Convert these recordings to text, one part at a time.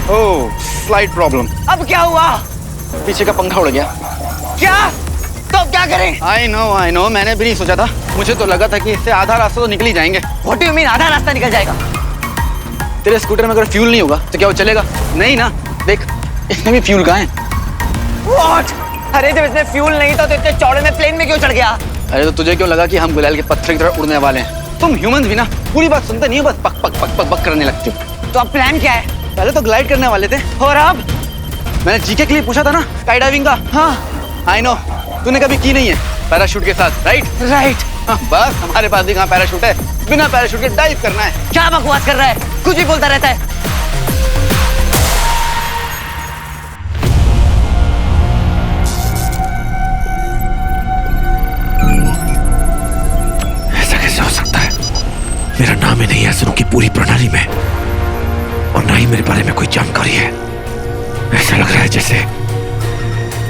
ओह, slide problem. अब क्या हुआ? पीछे का पंखा उड़ गया। क्या? तो अब क्या करें? आई नो, मैंने भी नहीं सोचा था। मुझे तो लगा था कि इससे आधा रास्ता तो निकल ही जाएंगे। What do you mean आधा रास्ता निकल जाएगा? तेरे स्कूटर में अगर फ्यूल नहीं होगा तो क्या वो चलेगा? नहीं ना। देख, इसमें भी फ्यूल कहाँ है? What? अरे जब इसमें फ्यूल नहीं था तो इतने चौड़े में प्लेन में क्यों चढ़ गया? अरे तो तुझे क्यों लगा कि हम गुलाल के पत्थर की तरह उड़ने वाले हैं? तुम ह्यूमंस भी ना पूरी बात सुनते नहीं हो, बस पक पक पक पक पक करने लगते हो। तो अब प्लान क्या है? पहले तो ग्लाइड करने वाले थे, और अब? मैंने जीके के लिए पूछा था ना स्काई डाइविंग का। हाँ, आई नो, तूने कभी की नहीं है पैराशूट के साथ, राइट? राइट। बस हमारे पास भी कहाँ पैराशूट है, बिना पैराशूट के डाइव करना है। क्या बकवास कर रहा है? कुछ भी बोलता रहता है। ऐसा कैसे हो सकता है? मेरा नाम ही नहीं है असुरों की पूरी प्रणाली में, और ना ही मेरे बारे में कोई जानकारी है। ऐसा लग रहा है जैसे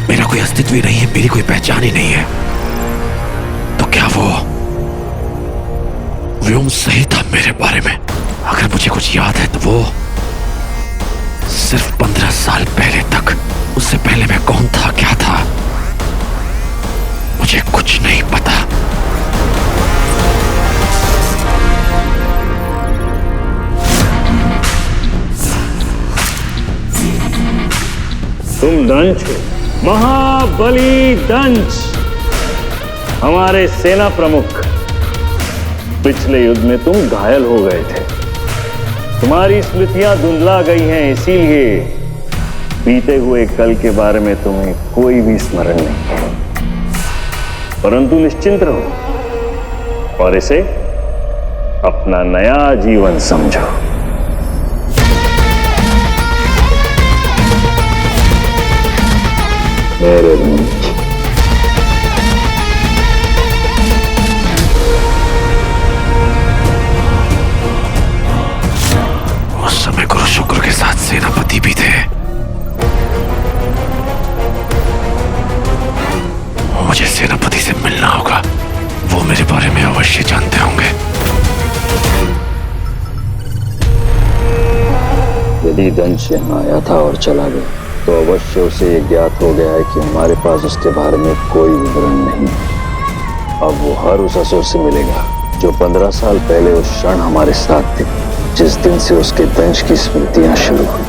मेरा कोई अस्तित्व ही नहीं है, मेरी कोई पहचान ही नहीं है। तो क्या वो व्योम सही था मेरे बारे में? अगर मुझे कुछ याद है तो वो सिर्फ 15 साल पहले तक, उससे पहले मैं कौन था, क्या था, मुझे कुछ नहीं पता। तुम दंश हो, महाबली दंश, हमारे सेना प्रमुख। पिछले युद्ध में तुम घायल हो गए थे, तुम्हारी स्मृतियां धुंधला गई हैं, इसीलिए बीते हुए कल के बारे में तुम्हें कोई भी स्मरण नहीं है। परंतु निश्चिंत रहो और इसे अपना नया जीवन समझो। मेरे उस समय गुरु शुक्र के साथ सेनापति भी थे। मुझे सेनापति से मिलना होगा, वो मेरे बारे में अवश्य जानते होंगे। यदि दंश यहाँ आया था और चला गया तो अवश्य उसे ये ज्ञात हो गया है कि हमारे पास उसके बारे में कोई विवरण नहीं। अब वो हर उस असुर से मिलेगा जो 15 साल पहले उस क्षण हमारे साथ थे, जिस दिन से उसके दंश की स्मृतियां शुरू हुई।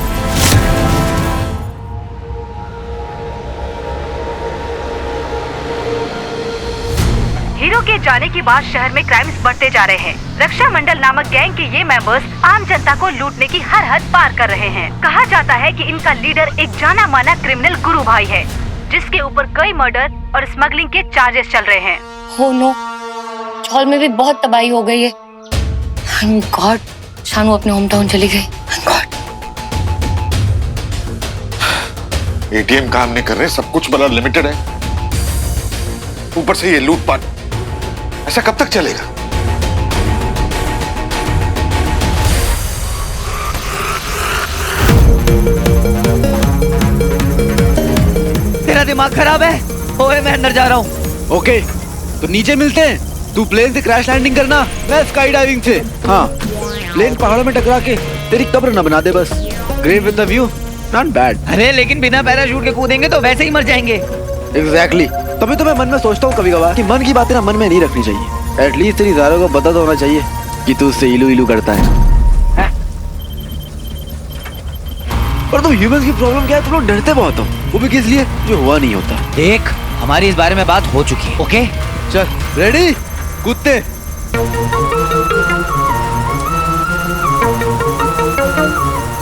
हीरो के जाने के बाद शहर में क्राइम्स बढ़ते जा रहे हैं। रक्षा मंडल नामक गैंग के ये मेंबर्स आम जनता को लूटने की हर हद पार कर रहे हैं। कहा जाता है कि इनका लीडर एक जाना माना क्रिमिनल गुरु भाई है, जिसके ऊपर कई मर्डर और स्मगलिंग के चार्जेस चल रहे हैं। हो नो, हॉल में भी बहुत तबाही हो गई है। Thank God, शानू अपने होम टाउन चली गई। Thank God। एटीएम काम नहीं कर रहे, सब कुछ बड़ा लिमिटेड है, ऊपर से ये लूटपाट, ऐसा कब तक चलेगा? तेरा दिमाग खराब है? ओए मैं अंदर जा रहा हूँ। ओके, तो नीचे मिलते हैं। तू प्लेन से क्रैश लैंडिंग करना, मैं स्काई डाइविंग से। हाँ, प्लेन पहाड़ों में टकरा के तेरी कब्र न बना दे बस। Great with the view, not bad. अरे लेकिन बिना पैराशूट के कूदेंगे तो वैसे ही मर जाएंगे। एग्जैक्टली, तभी तो मैं मन में सोचता हूँ कभी कभार कि मन की बातें ना मन में नहीं रखनी चाहिए। एटलीस्ट तेरी ज़ारो को पता तो होना चाहिए कि तू उससे इलू इलू करता है। और तुम ह्यूमंस की प्रॉब्लम क्या है, तुम लोग डरते बहुत हो, वो भी किस लिए जो हुआ नहीं होता। देख, हमारी इस बारे में बात हो चुकी है, ओके? चल रेडी, कूदते।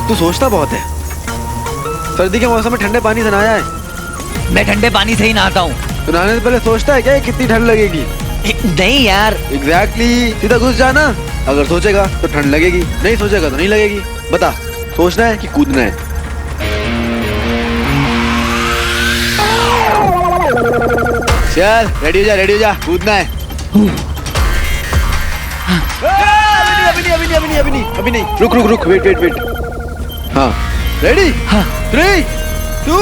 तू सोचता बहुत है। सर्दी के मौसम में ठंडे पानी से नहाया है? मैं ठंडे पानी से ही नहाता हूँ। तो नहाने से पहले सोचता है क्या कितनी ठंड लगेगी? नहीं यार। एग्जैक्टली, सीधा घुस जाना। अगर सोचेगा तो ठंड लगेगी, नहीं सोचेगा तो नहीं लगेगी। बता, सोचना है कि कूदना है? चल रेडी हो जा, रेडी हो जा, कूदना है। अभी नहीं, रुक, वेट। हाँ, रेडी? हाँ। 3, 2,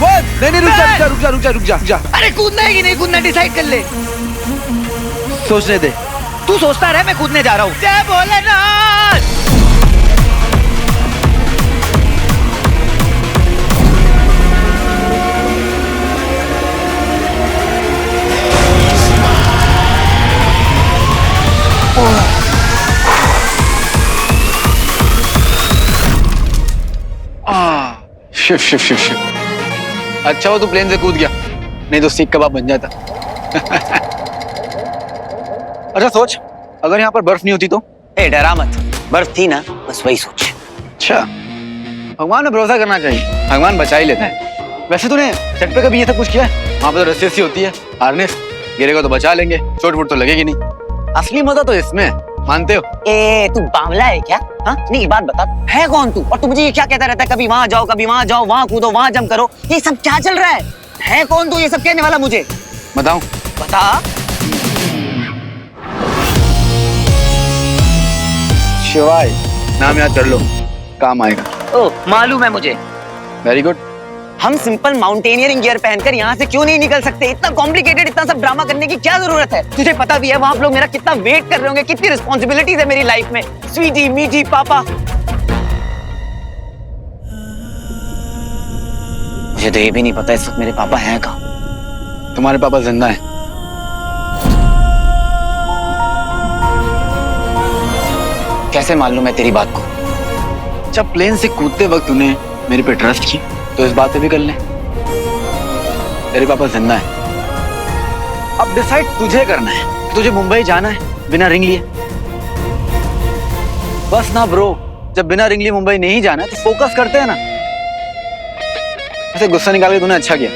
1। नहीं, रुक जा। अरे कूदना है कि नहीं कूदना डिसाइड कर ले। सोचने दे। तू सोचता रहे, मैं कूदने जा रहा हूँ। जय भोलेनाथ। शिव शिव शिव शिव। अच्छा वो तू प्लेन से कूद गया, नहीं तो सीख कबाब बन जाता। अच्छा सोच, अगर यहाँ पर बर्फ नहीं होती तो? ए डरा मत, बर्फ थी ना, बस वही सोच। अच्छा, भगवान में भरोसा करना चाहिए, भगवान बचा ही लेता है। वैसे तूने सेट पे कभी ये सब कुछ किया है? वहाँ पे तो रस्सी होती है, हार्नेस, गिरेगा तो बचा लेंगे, चोट वोट तो लगेगी नहीं। असली मजा तो इसमें है, मानते हो? ए तू बावला है क्या? हाँ नहीं, ये बात बता, है कौन तू? और तू मुझे ये क्या कहता रहता है, कभी वहाँ जाओ, कभी वहाँ जाओ, वहाँ कूदो, वहाँ जंप करो, ये सब क्या चल रहा है कौन तू ये सब कहने वाला मुझे? बताऊं? बता। शिवाय, नाम याद कर लो, काम आएगा। ओ मालूम है मुझे। Very good. हम सिंपल माउंटेनियरिंग गियर पहनकर यहाँ से क्यों नहीं निकल सकते? इतना कॉम्प्लिकेटेड, इतना सब ड्रामा करने की क्या जरूरत है? तुझे पता भी है वहाँ लोग मेरा कितना वेट कर रहे होंगे, कितनी रिस्पॉन्सिबिलिटीज है मेरी लाइफ में। स्वीटी, मीठी, पापा। मुझे तो ये भी नहीं पता इस वक्त मेरे पापा हैं कहाँ। तुम्हारे पापा जिंदा हैं। कैसे मालूम है तेरी बात को? जब प्लेन से कूदते वक्त तूने मेरे पे ट्रस्ट की, तो इस बात पे भी कर ले, तेरे पापा जिंदा है। अब डिसाइड तुझे करना है कि तुझे मुंबई जाना है बिना रिंग लिए। बस ना ब्रो, जब बिना रिंग लिए मुंबई नहीं जाना है तो फोकस करते हैं ना। ऐसे गुस्सा निकाल के तूने अच्छा किया,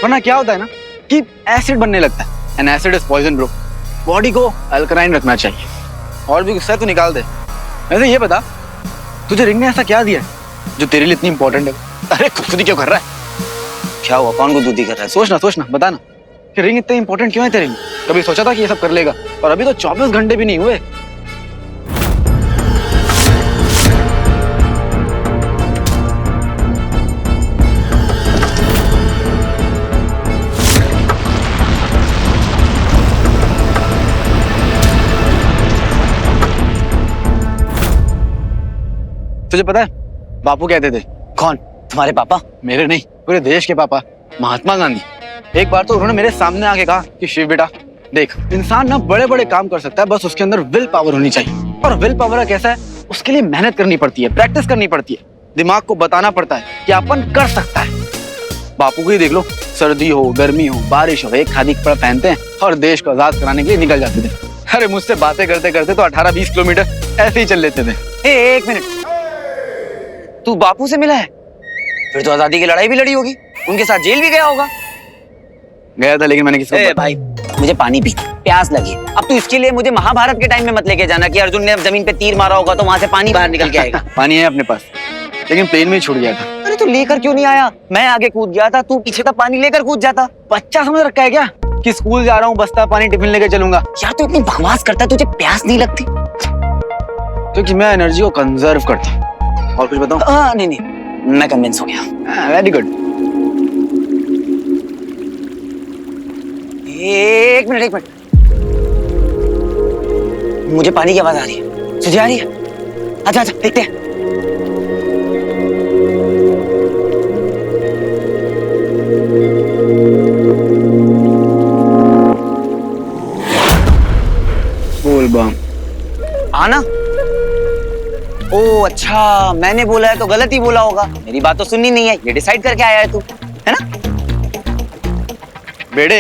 वरना क्या होता है ना कि एसिड बनने लगता है, and acid is poison bro. Body को अल्कलाइन रखना चाहिए। और भी गुस्सा है तो निकाल दे। वैसे ये बता, तुझे रिंग ने ऐसा क्या दिया है जो तेरे लिए इतनी इंपॉर्टेंट है? अरे खुदकुदी क्यों कर रहा है? क्या हुआ? कौन को दूधी कर रहा है? सोचना, बता ना कि रिंग इतनी इंपॉर्टेंट क्यों है तेरे लिए? कभी सोचा था कि ये सब कर लेगा? और अभी तो 24 घंटे भी नहीं हुए। तुझे पता है बापू कहते थे? कौन? तुम्हारे पापा? मेरे नहीं, पूरे देश के पापा, महात्मा गांधी। एक बार तो उन्होंने मेरे सामने आके कहा कि शिव बेटा देख, इंसान ना बड़े बड़े काम कर सकता है, बस उसके अंदर विल पावर होनी चाहिए। और विल पावर कैसा है? उसके लिए मेहनत करनी पड़ती है, प्रैक्टिस करनी पड़ती है, दिमाग को बताना पड़ता है कि अपन कर सकता है। बापू को ही देख लो, सर्दी हो, गर्मी हो, बारिश हो, एक खादी कपड़ा पहनते हैं और देश को आजाद कराने के लिए निकल जाते थे। अरे मुझसे बातें करते करते तो 18-20 किलोमीटर ऐसे ही चल लेते थे। एक मिनट, तू बापू से मिला है? फिर तो आजादी की लड़ाई भी लड़ी होगी, उनके साथ जेल भी गया होगा। गया था, लेकिन मैंने किसको भाई मुझे पानी पी, प्यास लगी। अब तू इसके लिए मुझे महाभारत के टाइम में मत लेके जाना कि अर्जुन ने जमीन पे तीर मारा होगा तो वहां से पानी बाहर निकल के आएगा। पानी है अपने पास, लेकिन प्लेन में ही छूट गया था। अरे तू लेकर क्यों नहीं आया? मैं आगे कूद गया था, तू पीछे था, पानी लेकर कूद जाता। बच्चा समझ रखा है क्या कि स्कूल जा रहा हूँ, बस्ता पानी टिफिन लेके चलूंगा? यार तू इतनी बकवास करता है, तुझे प्यास नहीं लगती? क्योंकि मैं एनर्जी को कंजर्व करता हूँ। और कुछ बताऊं? नहीं, मैं कन्विंस हो गया। Very good. एक मिनट, मुझे पानी की आवाज आ रही है। तुझे आ रही है? अच्छा देखते हैं। बोल बम। आना। ओ अच्छा, मैंने बोला है तो गलत ही बोला होगा। मेरी बात तो सुननी नहीं है, ये डिसाइड करके आया है तू, है ना? बेड़े,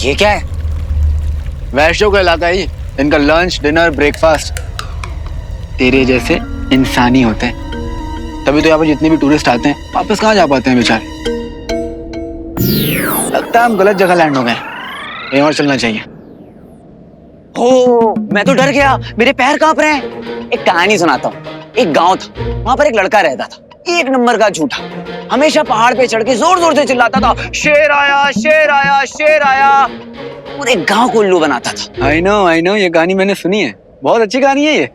ये क्या है? वैश्यों का इलाका है ये। इनका लंच, डिनर, ब्रेकफास्ट तेरे जैसे इंसानी होते हैं। तभी तो यहाँ पर जितने भी टूरिस्ट आते हैं वापस कहाँ जा पाते हैं बेचारे। लगता है हम गलत जगह लैंड हो गए, कहीं और चलना चाहिए। हो, मैं तो डर गया, मेरे पैर कांप रहे हैं। एक कहानी सुनाता हूँ। एक गांव था, वहां पर एक लड़का रहता था, एक नंबर का झूठा। हमेशा पहाड़ पे चढ़ के जोर जोर से चिल्लाता था, शेर आया, शेर आया, शेर आया। पूरे गांव को उल्लू बनाता था। आई नो, ये कहानी मैंने सुनी है, बहुत अच्छी कहानी है ये।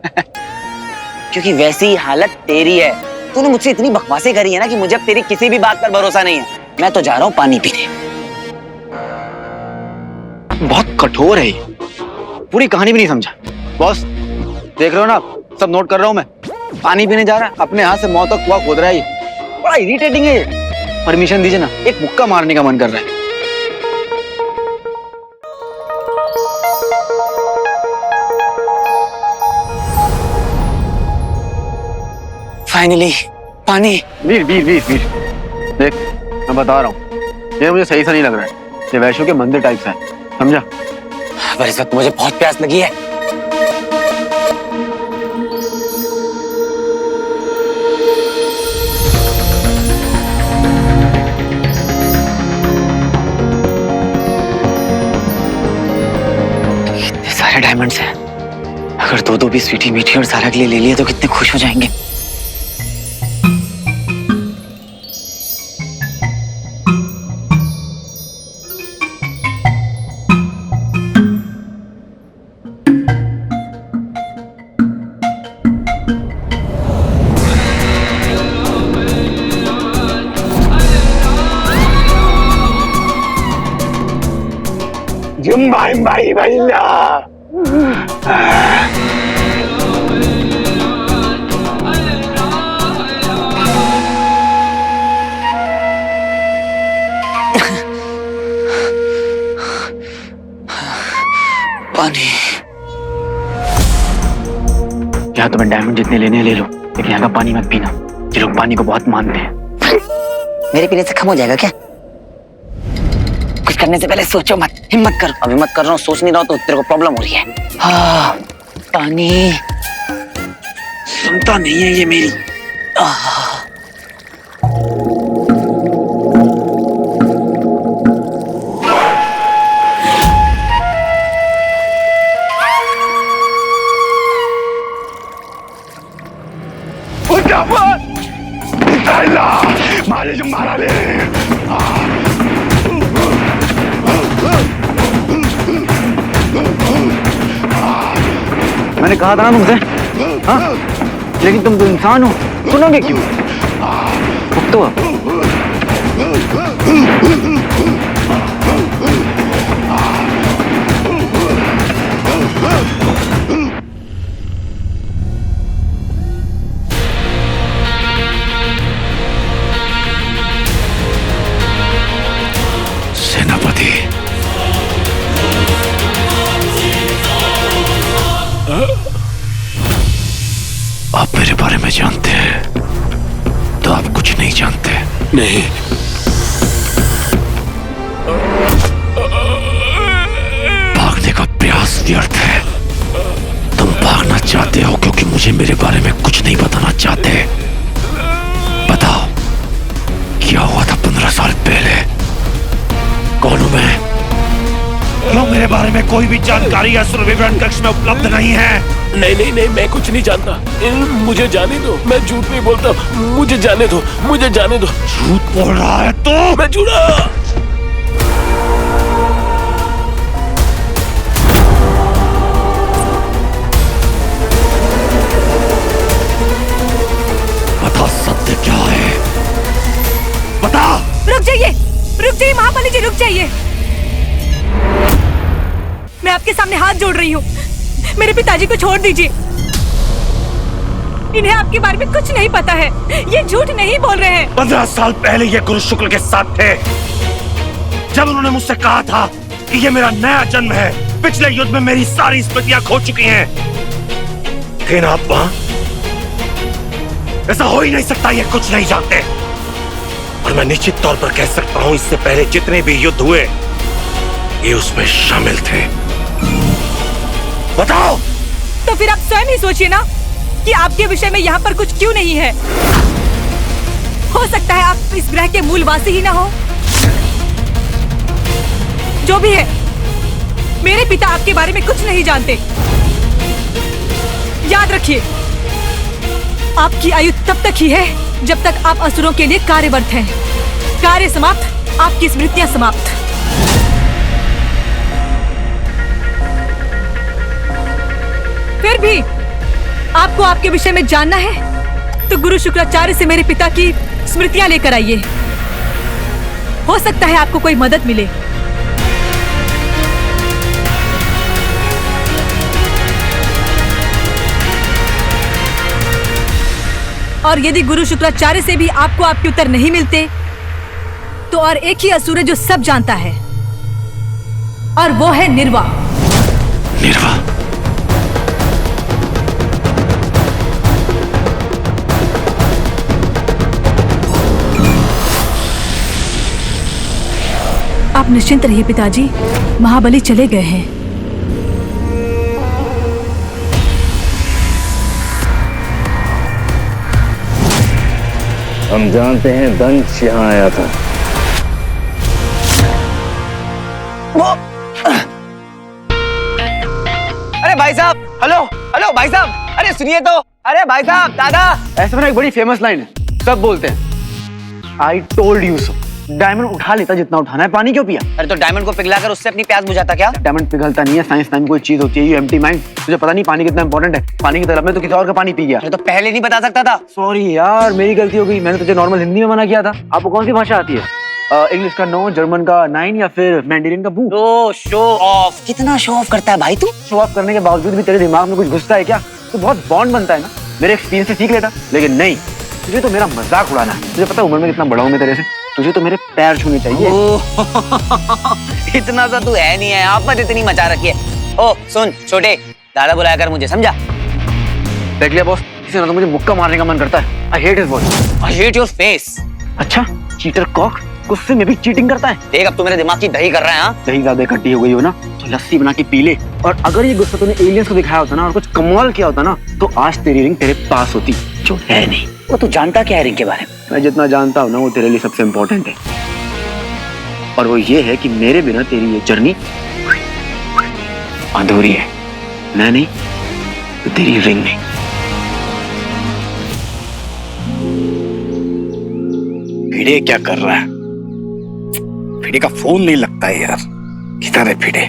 क्योंकि वैसी ही हालत तेरी है। तूने मुझसे इतनी बकवासें करी है ना कि मुझे अब तेरी किसी भी बात पर भरोसा नहीं है। मैं तो जा रहा हूँ पानी पीने। बहुत कठोर है ये, पूरी कहानी भी नहीं समझा। बॉस देख रहे हो ना, सब नोट कर रहा हूँ मैं। पानी पीने जा रहा है, अपने हाथ से मौत तक कुआं खोद रहा है ये। बड़ा इरिटेटिंग है ये। परमिशन दीजिए ना, एक मुक्का मारने का मन कर रहा है। फाइनली पानी। वीर वीर वीर वीर, देख मैं बता रहा हूँ, ये मुझे सही से नहीं लग रहा है। ये वैष्णो के मंदिर टाइप से है, समझा? पर इस वक्त मुझे बहुत प्यास लगी है। कितने सारे डायमंड्स हैं। अगर दो दो भी स्वीटी मीठी और सारा के लिए ले लिए तो कितने खुश हो जाएंगे। पानी। क्या तुम्हें डायमंड जितने लेने हैं ले लो, लेकिन यहाँ का पानी मत पीना। ये लोग पानी को बहुत मानते हैं। मेरे पीने से कम हो जाएगा क्या? कुछ करने से पहले सोचो मत, हिम्मत करो। अभी मत कर रहा हूँ, सोच नहीं रहा हूँ तो तेरे को प्रॉब्लम हो रही है। हाँ, पानी सुनता नहीं है ये मेरी। मैंने कहा था ना तुमसे, हाँ? लेकिन तुम तो इंसान हो, सुनोगे क्यों? तो सेनापति, आप मेरे बारे में जानते हैं तो आप कुछ नहीं जानते। नहीं, भागने का प्रयास व्यर्थ है। तुम भागना चाहते हो क्योंकि मुझे मेरे बारे में कुछ नहीं बताना चाहते। बताओ क्या हुआ था 15 साल पहले? कौन हूं मैं? क्यों मेरे बारे में कोई भी जानकारी असुर विवरण कक्ष में उपलब्ध नहीं है? नहीं, मैं कुछ नहीं जानता। मुझे जाने दो, मैं झूठ नहीं बोलता। मुझे जाने दो, मुझे जाने दो। झूठ बोल रहा है तो? मैं झूठा। बता, सत्य क्या है? बता। रुक जाइए महाबली जी, रुक जाइए। मैं आपके सामने हाथ जोड़ रही हूँ, मेरे पिताजी को छोड़ दीजिए। इन्हें आपके बारे में कुछ नहीं पता है, ये झूठ नहीं बोल रहे हैं। 15 साल पहले ये गुरु शुक्ल के साथ थे, जब उन्होंने मुझसे कहा था कि ये मेरा नया जन्म है। पिछले युद्ध में मेरी सारी स्मृतियां खो चुकी हैं। थे ना आप वहां? ऐसा हो ही नहीं सकता, ये कुछ नहीं जानते। और मैं निश्चित तौर पर कह सकता हूं, इससे पहले जितने भी युद्ध हुए ये उसमें शामिल थे। बताओ। तो फिर आप स्वयं ही सोचिए ना कि आपके विषय में यहाँ पर कुछ क्यों नहीं है। हो सकता है आप इस ग्रह के मूलवासी ही ना हो। जो भी है, मेरे पिता आपके बारे में कुछ नहीं जानते। याद रखिए, आपकी आयु तब तक ही है जब तक आप असुरों के लिए कार्यरत हैं। कार्य समाप्त, आपकी स्मृतियां समाप्त। फिर भी आपको आपके विषय में जानना है तो गुरु शुक्राचार्य से मेरे पिता की स्मृतियां लेकर आइए। हो सकता है आपको कोई मदद मिले। और यदि गुरु शुक्राचार्य से भी आपको आपके उत्तर नहीं मिलते तो और एक ही असुर है जो सब जानता है, और वो है निर्वा। आप निश्चिंत रहिए पिताजी, महाबली चले गए हैं। हम जानते हैं दंश यहाँ आया था। अरे भाई साहब, हेलो हेलो भाई साहब, अरे सुनिए तो, अरे भाई साहब, दादा। ऐसे में ना एक बड़ी फेमस लाइन है, सब बोलते हैं I told you so. Diamond उठा लेता जितना उठाना है, पानी क्यों पिया? अरे तो डायमंड को पिघलाकर उससे अपनी प्यास बुझाता क्या? डायमंड पिघलता नहीं है, साइंस नाम की कोई चीज होती है, यू एम्प्टी माइंड। तुझे पता नहीं पानी कितना इंपॉर्टेंट है? पानी की तलब में तो किसी और का पानी पी गया। अरे तो पहले नहीं बता सकता था। सॉरी यार, मेरी गलती हो गई, मैंने तुझे नॉर्मल हिंदी में मना किया था। आपको कौन सी भाषा आती है? इंग्लिश का 9, जर्मन का 9 या फिर मैंडरिन का बू? तो शो ऑफ, कितना शो ऑफ करता है भाई तू? शो ऑफ करने के बावजूद भी तेरे दिमाग में कुछ घुसता है क्या? तो बहुत बॉन्ड बनता है ना, मेरे एक्सपीरियंस से सीख लेता। लेकिन नहीं, तुझे तो मेरा मजाक उड़ाना है। तुझे पता है उम्र में कितना बड़ा हूं मैं तेरे से? तुझे तो मेरे पैर छूने चाहिए। इतना सा तू है नहीं है, आप मत इतनी मचा रखी है। ओ सुन छोटे, दादा बुलाया कर मुझे, समझा? देख लिया बॉस, इसे ना तो मुझे मुक्का मारने का मन करता है। I hate his voice. I hate your face. अच्छा, चीटर कॉक गुस्से में भी चीटिंग करता है। देख अब तू मेरे दिमाग की दही कर रहा है। हाँ दही ज्यादा इकट्ठी हो गई हो ना, तो लस्सी बना के पी ले। और अगर ये गुस्सा तूने एलियंस को दिखाया होता ना और कुछ कमाल किया होता ना, तो आज तेरी रिंग तेरे पास होती, जो है नहीं। वो तू जानता क्या है रिंग के बारे में? मैं जितना जानता हूँ ना, वो तेरे लिए सबसे इम्पोर्टेंट है। और वो ये है कि मेरे बिना तेरी ये जर्नी अधूरी है। मैं नहीं तो तेरी रिंग नहीं। भिड़े क्या कर रहा है? भिड़े का फोन नहीं लगता है यार। किधर है भिड़े?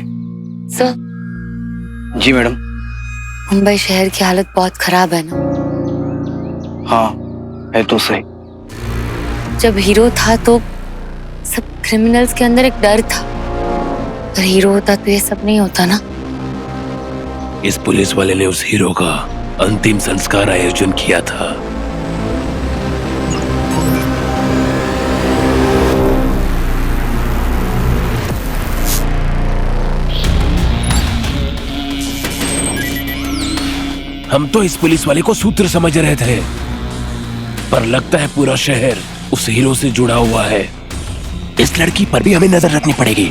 सर, जी मैडम। मुंबई शहर की हालत बहुत खराब है ना। हाँ है तो सही। जब हीरो था तो सब क्रिमिनल्स के अंदर एक डर था, अगर हीरो होता तो ये सब नहीं होता ना। इस पुलिस वाले ने उस हीरो का अंतिम संस्कार आयोजन किया था। हम तो इस पुलिस वाले को सूत्र समझ रहे थे, पर लगता है पूरा शहर उस हीरो से जुड़ा हुआ है। इस लड़की पर भी हमें नजर रखनी पड़ेगी।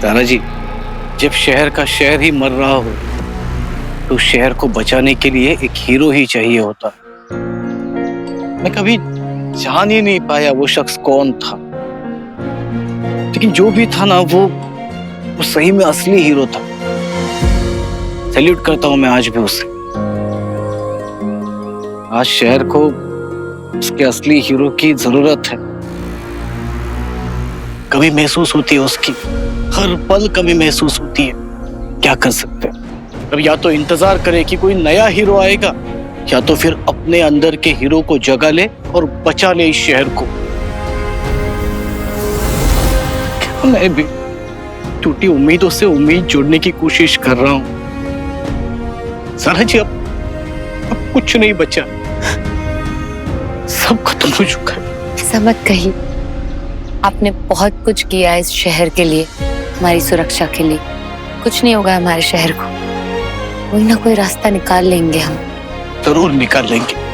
तानाजी, जब शहर का शहर ही मर रहा हो तो शहर को बचाने के लिए एक हीरो ही चाहिए होता। मैं कभी जान ही नहीं पाया वो शख्स कौन था, लेकिन जो भी था ना, वो सही में असली हीरो था। सैल्यूट करता हूं मैं आज भी उसे। आज शहर को उसके असली हीरो की जरूरत है। कमी महसूस होती है उसकी, हर पल कमी महसूस होती है। क्या कर सकते हैं? अब या तो इंतजार करे कि कोई नया हीरो आएगा, या तो फिर अपने अंदर के हीरो को जगा ले और बचा ले इस शहर को। मैं भी टूटी उम्मीदों से उम्मीद जोड़ने की कोशिश कर रहा हूं। सारा जी, अब कुछ नहीं बचा, सब खत्म हो चुका है। ऐसा मत कहिए, आपने बहुत कुछ किया है इस शहर के लिए, हमारी सुरक्षा के लिए। कुछ नहीं होगा हमारे शहर को, कोई ना कोई रास्ता निकाल लेंगे हम। जरूर निकाल लेंगे।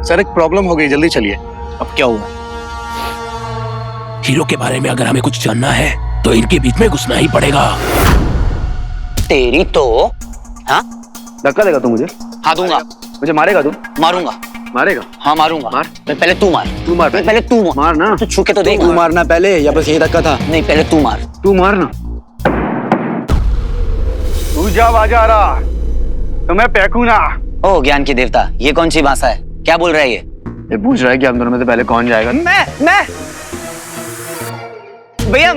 सर एक प्रॉब्लम हो गई, जल्दी चलिए। अब क्या हुआ? हीरो के बारे में अगर हमें कुछ जानना है तो इनके बीच में घुसना ही पड़ेगा। तेरी तो हाँ धक्का देगा तू मुझे? हाँ दूंगा। मुझे मारेगा तू? मारूंगा। मारेगा? हाँ मारूंगा। मार। पहले तू मार। तू मार पहले तू मार। मारना। तू छू के तो देख। तू मारना पहले, या बस यही धक्का था? नहीं, पहले तू मार। तू मारना। तू जा बाजा रहा तो मैं फेंकू ना। ओ ज्ञान की देवता, ये कौन सी भाषा है? क्या बोल रहा है ये पूछ रहा है कि हम दोनों में से पहले कौन जाएगा। मैं भैया,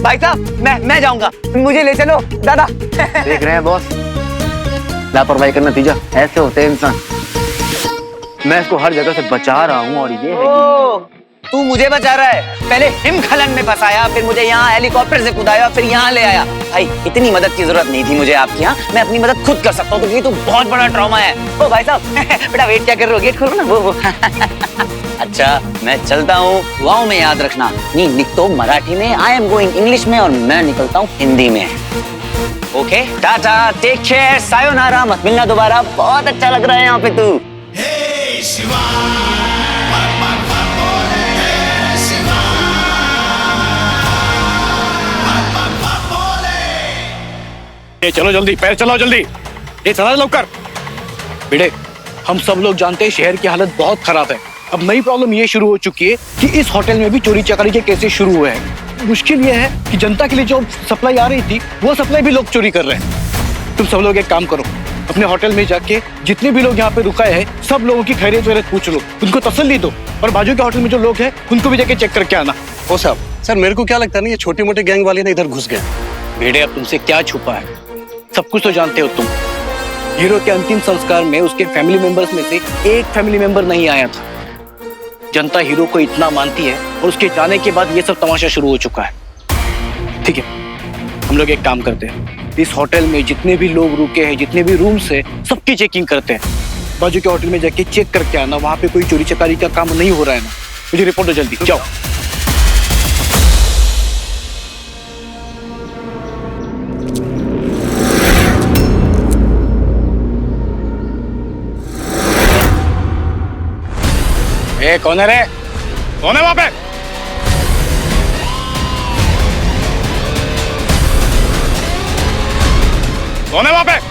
भाई साहब, मैं जाऊंगा, मुझे ले चलो दादा। देख रहे हैं बॉस, लापरवाही का नतीजा ऐसे होते हैं इंसान। मैं इसको हर जगह से बचा रहा हूँ, और ये है तू मुझे बचा रहा है। पहले हिमखलन में फंसाया, फिर मुझे यहाँ हेलीकॉप्टर से कूदाया, फिर यहाँ ले आया। भाई इतनी मदद की जरूरत नहीं थी मुझे आपकी। यहाँ मैं अपनी मदद खुद कर सकता हूँ, तो ये तो बहुत बड़ा ट्रॉमा है। ओ भाई साहब, बेटा वेट क्या कर रहे हो? गेट खोलो ना। वो अच्छा मैं चलता हूँ, दुआओं में याद रखना। नहीं लिख तो मराठी में, आई एम गोइंग इंग्लिश में, और मैं निकलता हूँ हिंदी में। ओके टाटा, टेक केयर, सायोनारा, मत मिलना दोबारा। बहुत अच्छा लग रहा है यहाँ पे तू। ये चलो जल्दी, पैर चलाओ जल्दी, ये चला लवकर। बेटे, हम सब लोग जानते हैं शहर की हालत बहुत खराब है। अब नई प्रॉब्लम ये शुरू हो चुकी है कि इस होटल में भी चोरी चकारी के केसेस शुरू हुए हैं। मुश्किल ये है कि जनता के लिए जो सप्लाई आ रही थी वो सप्लाई भी लोग चोरी कर रहे हैं। तुम सब लोग एक काम करो, अपने होटल में जाके जितने भी लोग यहाँ पे रुकाए हैं सब लोगों की खैरियत वैरियत पूछ लो, उनको तसल्ली दो, और बाजू के होटल में जो लोग हैं उनको भी जाके चेक करके आना। ओ साहब, सर मेरे को क्या लगता है ना, ये छोटे मोटे गैंग वाले ना इधर घुस गए। बेटे, अब तुमसे क्या छुपा है, सब कुछ तो जानते हो तुम। हीरो के अंतिम संस्कार में उसके फैमिली मेंबर्स में से एक फैमिली मेंबर नहीं आया था। जनता हीरो को इतना मानती है और उसके जाने के बाद ये सब तमाशा शुरू हो चुका है। ठीक है, हम लोग एक काम करते हैं, इस होटल में जितने भी लोग रुके हैं, जितने भी रूम्स है, सबकी चेकिंग करते हैं। बाजू के होटल में जाके चेक करके आना, वहां पे कोई चोरी चकारी का काम नहीं हो रहा है ना। मुझे रिपोर्ट दो जल्दी, जाओ। ए, कौन है रे? कौन है वहां पे? कौन है वहां पे?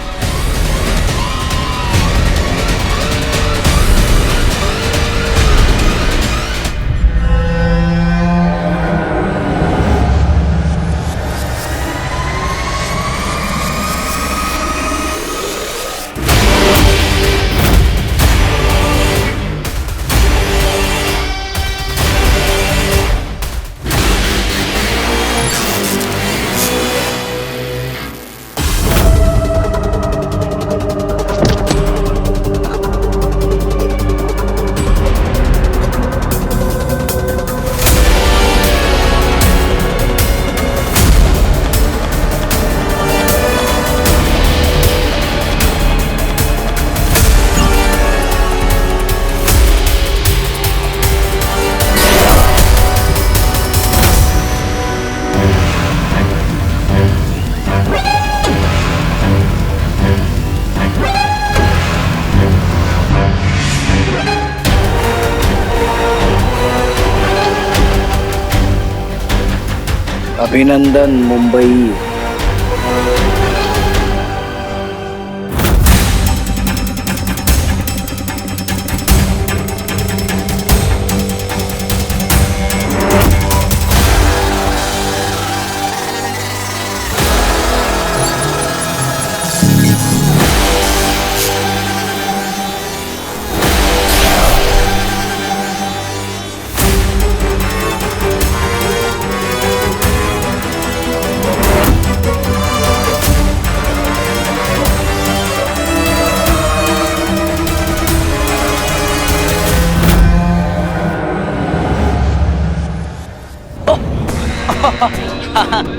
अभिनंदन मुंबई।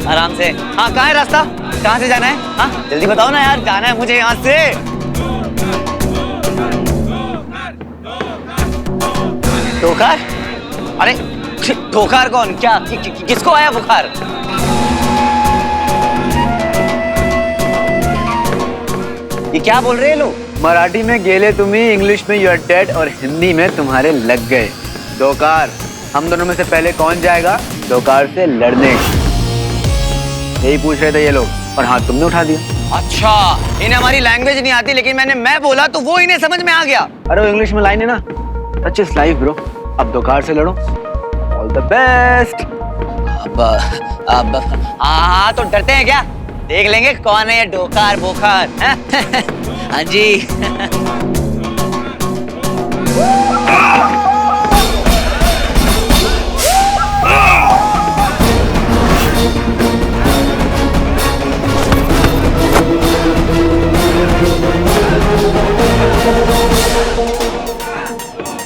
आराम से। हाँ, कहाँ है रास्ता? कहाँ से जाना है? हाँ जल्दी बताओ ना यार, जाना है मुझे यहाँ से। धोखार? अरे धोखार कौन? क्या किसको आया बुखार? ये क्या बोल रहे हैं लोग? मराठी में गेले तुम्ही, इंग्लिश में यू आर डेड और हिंदी में तुम्हारे लग गए। धोकार, हम दोनों में से पहले कौन जाएगा धोकार से लड़ने? यही पूछ रहे थे ये लोग, और हाथ तुमने उठा दिया। अच्छा, इन्हें हमारी लैंग्वेज नहीं आती, लेकिन मैं बोला तो वो इन्हें समझ में आ गया। अरे वो इंग्लिश में लाइन है ना, सच इज लाइफ ब्रो। अब धोकार से लड़ो, ऑल द बेस्ट। अब हाँ तो डरते हैं क्या? देख लेंगे कौन है ये डोकार बोकार। हाँ जी।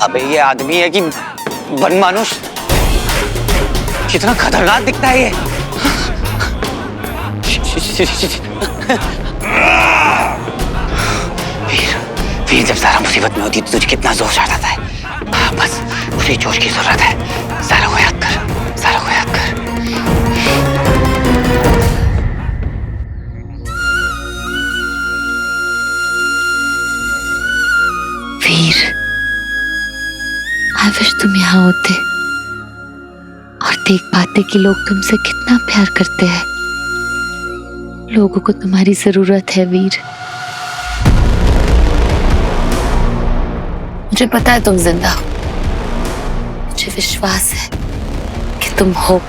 अबे ये आदमी है कि बनमानुष? कितना खतरनाक दिखता है ये। फिर जब सारा मुसीबत में होती तो तुझे कितना जोश आ जाता है। बस उसी जोश की जरूरत है। सारा को याद कर, सारा को याद कर। I wish तुम यहाँ होते और देख पाते कि लोग तुमसे कितना प्यार करते हैं। लोगों को तुम्हारी जरूरत है वीर। मुझे पता है तुम जिंदा हो, मुझे विश्वास है कि तुम हो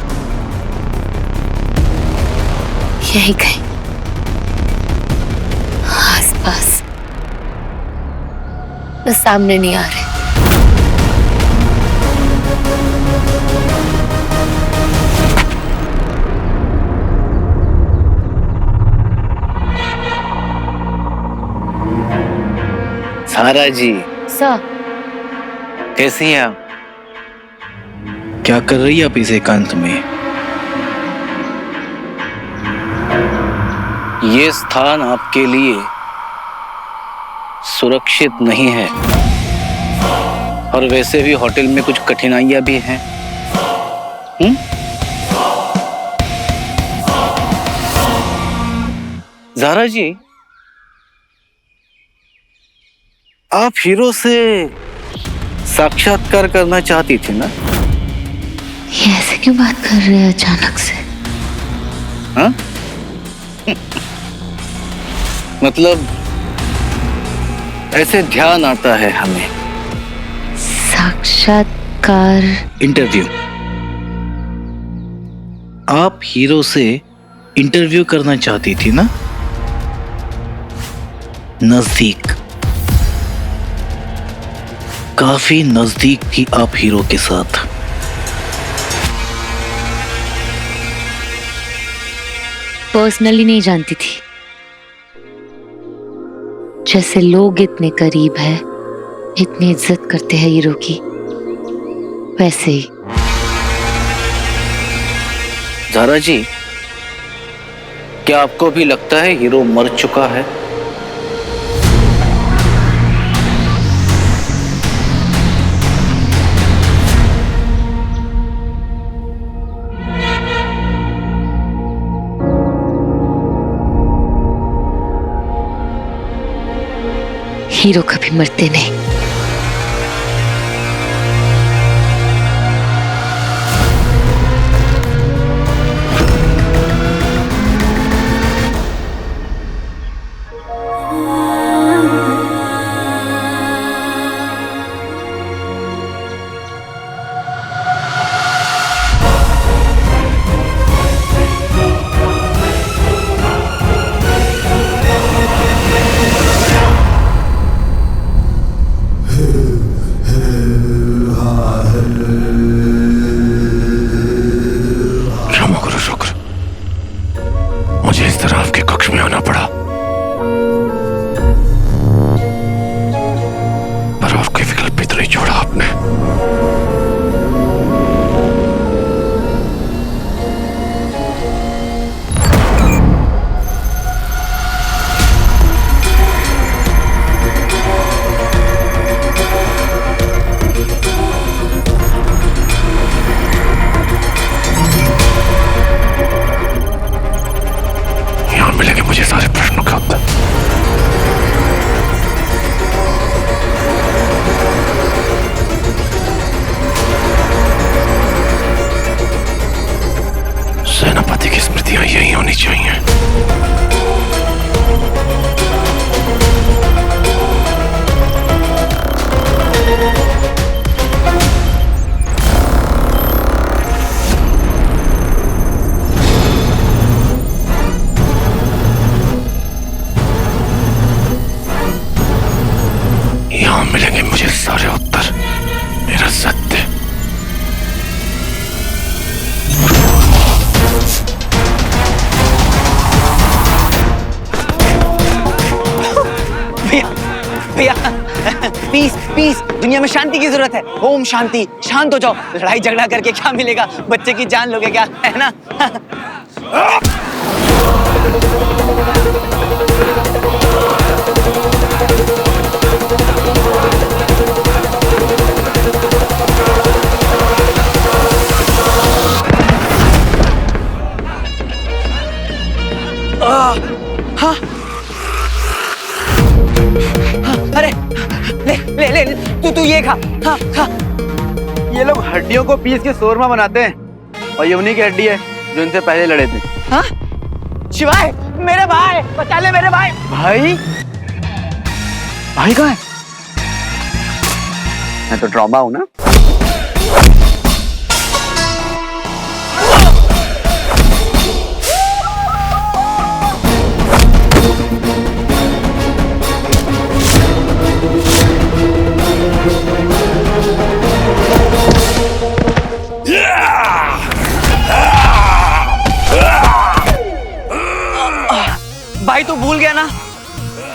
यही कहीं आसपास, बस सामने नहीं आ रहे। सारा जी, सर, कैसी हैं आप? क्या कर रही है आप इस एकांत में? ये स्थान आपके लिए सुरक्षित नहीं है और वैसे भी होटल में कुछ कठिनाइयां भी हैं। ज़ारा जी, आप हीरो से साक्षात्कार करना चाहती थी ना? ये ऐसे क्यों बात कर रहे हैं अचानक से? हाँ? मतलब ऐसे ध्यान आता है हमें। साक्षात्कार? इंटरव्यू। आप हीरो से इंटरव्यू करना चाहती थी ना? नजदीक, काफी नजदीक थी आप हीरो के साथ। पर्सनली नहीं जानती थी, जैसे लोग इतने करीब है, इतनी इज्जत करते हैं हीरो की, वैसे ही। ज़ारा जी, क्या आपको भी लगता है हीरो मर चुका है? हीरो कभी मरते नहीं। मुझे इस तरह आपके कक्ष में आना पड़ा, पर और कोई विकल्प भी तो नहीं छोड़ा आपने। मिलेंगे मुझे सारे प्रश्नों का उत्तर। सेनापति की स्मृतियां यही होनी चाहिए। यहां मिलेंगे मुझे सारे उत्तर, मेरा सत्य। भैया, पीस पीस, दुनिया में शांति की जरूरत है। ओम शांति। शांत हो जाओ। लड़ाई झगड़ा करके क्या मिलेगा? बच्चे की जान लोगे क्या, है ना? हाँ, अरे ले ले ले, तू ये खा। हाँ खा। ये लोग हड्डियों को पीस के शोरमा बनाते हैं और ये उन्हीं की हड्डी है जो इनसे पहले लड़े थे। हाँ? शिवाय, मेरे भाई, बचा ले मेरे भाई। भाई? भाई कहाँ है? मैं तो ट्रॉमा हूं ना। भाई तू भूल गया ना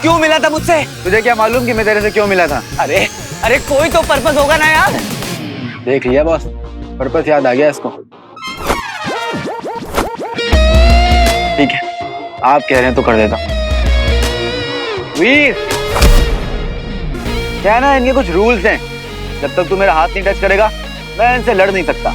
क्यों मिला था मुझसे? तुझे क्या मालूम कि मैं तेरे से क्यों मिला था? अरे अरे कोई तो पर्पस होगा ना यार। देख लिया बॉस, पर्पस याद आ गया इसको। ठीक है, आप कह रहे हैं तो कर देता हूं। वीर, क्या है ना, इनके कुछ रूल्स हैं। जब तक तू मेरा हाथ नहीं टच करेगा मैं इनसे लड़ नहीं सकता।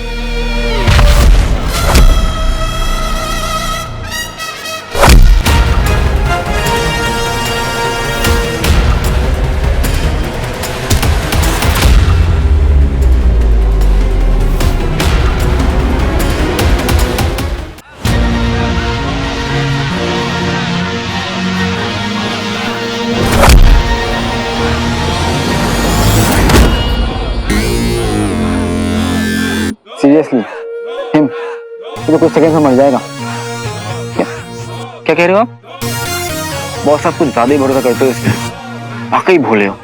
सीरियसली हिम, तो कुछ सेकंड में मर जाएगा। क्या कह रहे हो आप? बॉस आप कुछ ज्यादा ही भरोसा करते हो इसमें, वाकई भूले हो।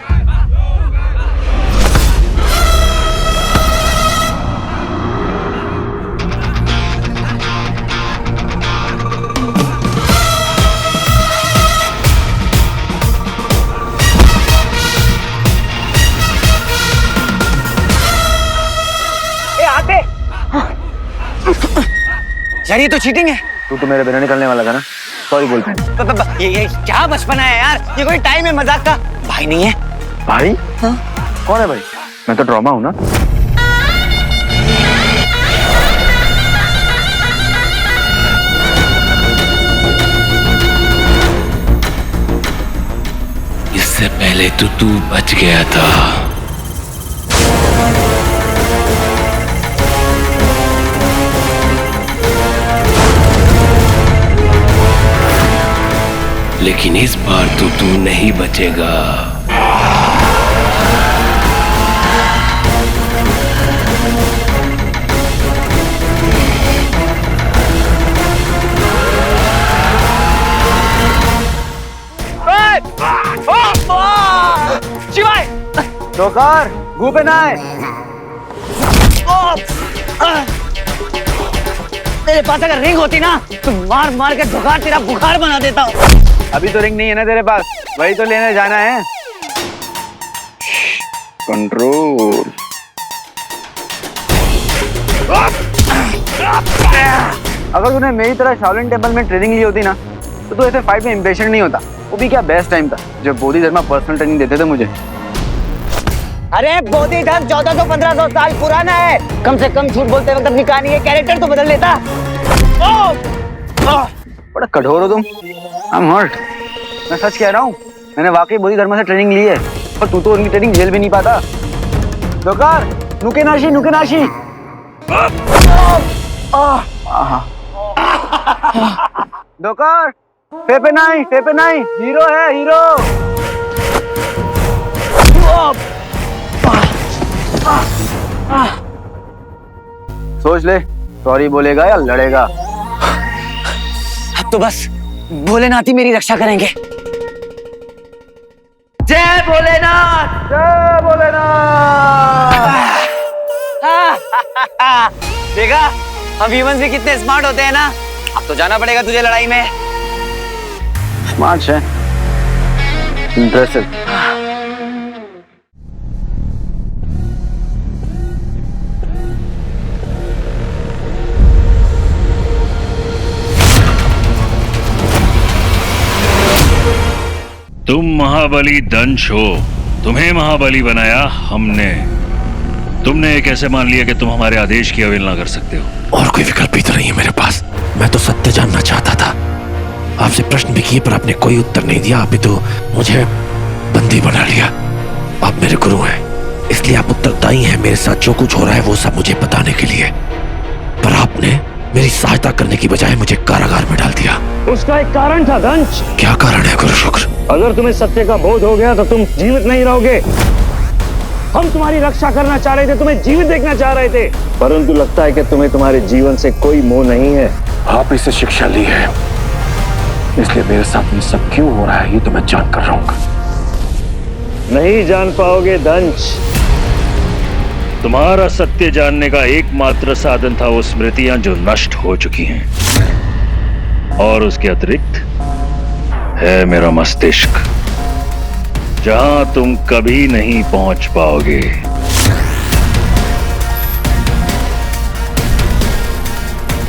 यार ये तो चीटिंग है। तू तो मेरे बिना निकलने वाला था ना, सॉरी बोलते हैं। ये क्या बचपना है यार, ये कोई टाइम है मजाक का। भाई नहीं है? भाई? हाँ? कौन है भाई? मैं तो ट्रॉमा हूं ना। इससे पहले तो तू बच गया था। लेकिन इस बार तो तू नहीं बचेगा। शिवाय, नौकर, मुंह पे ना आए। तेरे पास अगर रिंग होती ना तो मार मार के बुखार तेरा बुखार बना देता हूँ। अभी तो रिंग नहीं है ना तेरे पास, वही तो लेने जाना है। कंट्रोल। अगर तूने मेरी तरह शाओलिन टेम्पल में ट्रेनिंग ली होती ना तो तू ऐसे फाइट में इम्पेशेंट नहीं होता। वो भी क्या बेस्ट टाइम था जब बोधि धर्मा पर्सनल ट्रेनिंग देते थे मुझे। अरे बोधि धर्म 1400-1500 साल पुराना है। कम से कम झूठ बोलते वक्त अपनी कहानी के कैरेक्टर तो बदल लेता। बड़ा कठोर हो तुम। I am hurt. मैं सच कह रहा हूँ, मैंने वाकई बोधि धर्मा से ट्रेनिंग ली है और तू तो उनकी ट्रेनिंग झेल भी नहीं पाता। दोकार, नुके नाशी, नुके नाशी। दोकार, फेपे नहीं, हीरो है हीरो। सोच ले, सॉरी बोलेगा या लड़ेगा। अब तो बस भोलेनाथ ही मेरी रक्षा करेंगे। जय भोलेनाथ, जय भोलेनाथ। देखा, हम ह्यूमंस भी कितने स्मार्ट होते हैं ना। अब तो जाना पड़ेगा तुझे लड़ाई में। स्मार्ट है, इंप्रेसिव। तुम महाबली दंश हो, तुम्हें महाबली बनाया हमने। तुमने ये कैसे मान लिया कि तुम हमारे आदेश की अवहेलना कर सकते हो? और कोई विकल्प भी तो नहीं है मेरे पास। मैं तो सत्य जानना चाहता था। आपसे प्रश्न भी किए पर आपने कोई उत्तर नहीं दिया। आप भी तो मुझे बंदी बना लिया। आप मेरे गुरु हैं, इसलिए आप उत्तरदायी हैं मेरे साथ जो कुछ हो रहा है वो सब मुझे बताने के लिए। पर आपने मेरी सहायता करने की बजाय मुझे कारागार में डाल दिया। उसका एक कारण था दंश। क्या कारण है गुरु शुक्र? अगर तुम्हें सत्य का बोध हो गया तो तुम जीवित नहीं रहोगे। हम तुम्हारी रक्षा करना चाह रहे थे, तुम्हें जीवित देखना चाह रहे थे, परंतु लगता है कि तुम्हें तुम्हारे जीवन से कोई मोह नहीं है। आप इसे शिक्षा ली है, इसलिए मेरे साथ ये सब क्यों हो रहा है ये तो मैं जान कर रहूंगा। नहीं जान पाओगे दंश। तुम्हारा सत्य जानने का एकमात्र साधन था वो स्मृतियां जो नष्ट हो चुकी हैं, और उसके अतिरिक्त है मेरा मस्तिष्क, जहां तुम कभी नहीं पहुंच पाओगे।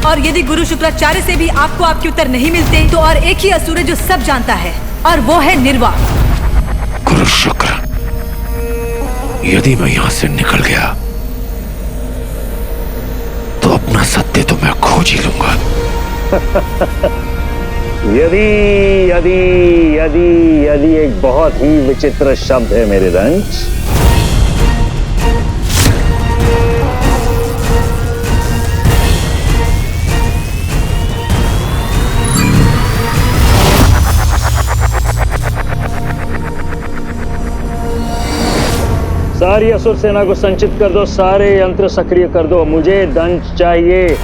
और यदि गुरु शुक्राचार्य से भी आपको आपके उत्तर नहीं मिलते तो और एक ही असुर है जो सब जानता है, और वो है निर्वा। गुरु शुक्र, यदि मैं यहां से निकल गया तो अपना सत्य तो मैं खोज ही लूंगा। यदि यदि यदि यदि एक बहुत ही विचित्र शब्द है मेरे दंश। सारी असुर सेना को संचित कर दो, सारे यंत्र सक्रिय कर दो, मुझे दंश चाहिए।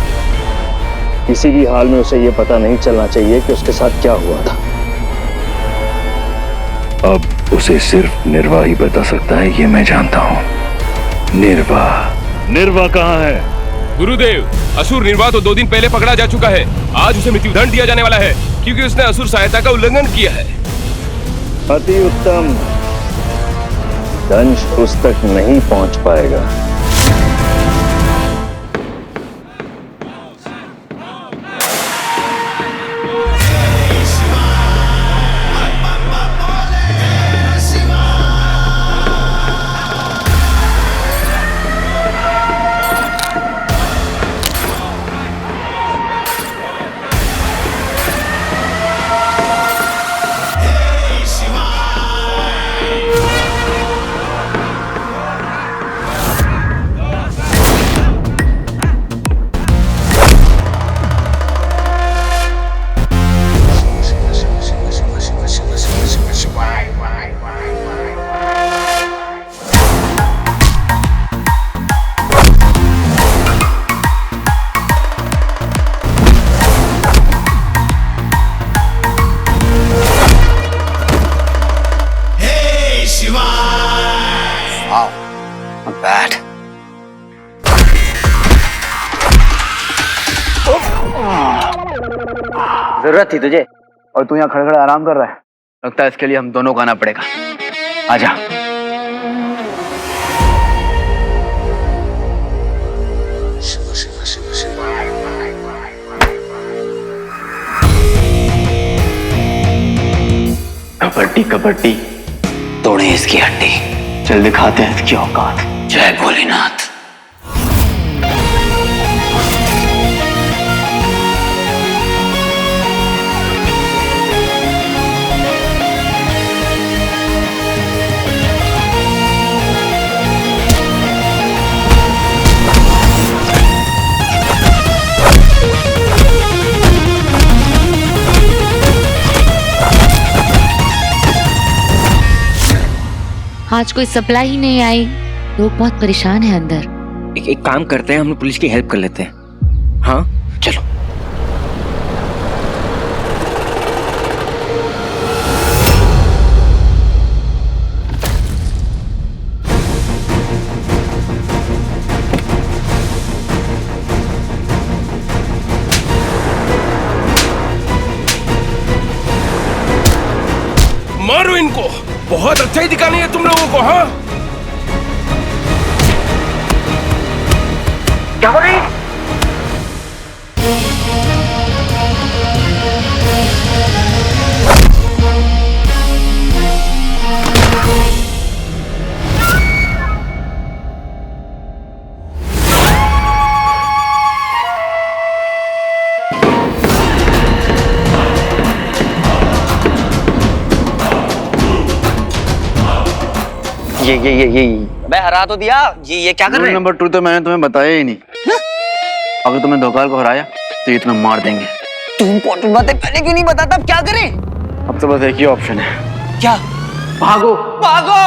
किसी भी हाल में उसे यह पता नहीं चलना चाहिए कि उसके साथ क्या हुआ था। अब उसे सिर्फ निर्वा ही बता सकता है, ये मैं जानता हूं। निर्वा, निर्वा कहाँ है? गुरुदेव, असुर निर्वा तो 2 दिन पहले पकड़ा जा चुका है। आज उसे मृत्युदंड दिया जाने वाला है क्योंकि उसने असुर सहायता का उल्लंघन किया है। अति उत्तम। दंश उस तक नहीं पहुंच पाएगा। बैड। जरूरत थी तुझे और तू यहाँ खड़े खड़े आराम कर रहा है। लगता है इसके लिए हम दोनों को आना पड़ेगा। आजा। कबड्डी कबड्डी तोड़े इसकी हड्डी। चल दिखाते हैं इसकी औकात। जय भोलेनाथ। आज कोई सप्लाई ही नहीं आई, लोग बहुत परेशान हैं अंदर। एक काम करते हैं, हम लोग पुलिस की हेल्प कर लेते हैं। हाँ चलो। मारो इनको, बहुत अच्छा ही दिखानी है तुम लोगों को। हाँ क्या हो रही? अबे हरा तो दिया जी, ये क्या कर रहे हैं? नंबर 2 तो मैंने तुम्हें बताया ही नहीं। अगर तुमने धोखाल को हराया तो ये तुम्हें मार देंगे। तू इम्पोर्टेंट बातें पहले क्यों नहीं बताता? अब क्या करें? अब तो बस एक ही ऑप्शन है। क्या? भागो भागो।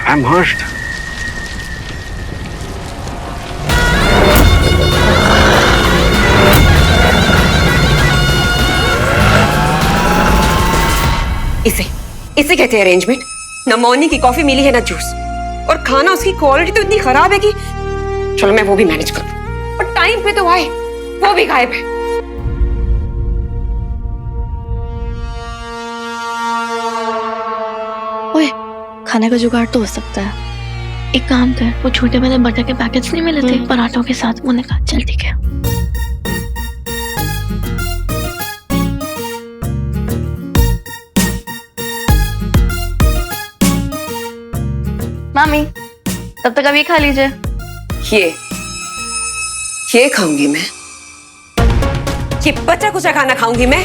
I'm hurt. इसे कहते हैं अरेंजमेंट। ना मॉर्निंग की कॉफी मिली है ना जूस, और खाना उसकी क्वालिटी तो इतनी खराब है कि चलो मैं वो भी मैनेज कर लूं। और टाइम पे तो आए, वो भी गायब है। ओए, खाने का जुगाड़ तो हो सकता है। एक काम कर, वो छोटे वाले बटर के पैकेट्स नहीं मिले थे पराठों के साथ, वो निकाल। चल ठीक है। मामी, तब तक अब ये खा लीजिए। ये खाऊंगी मैं? ये बचा कुचा खाना खाऊंगी मैं?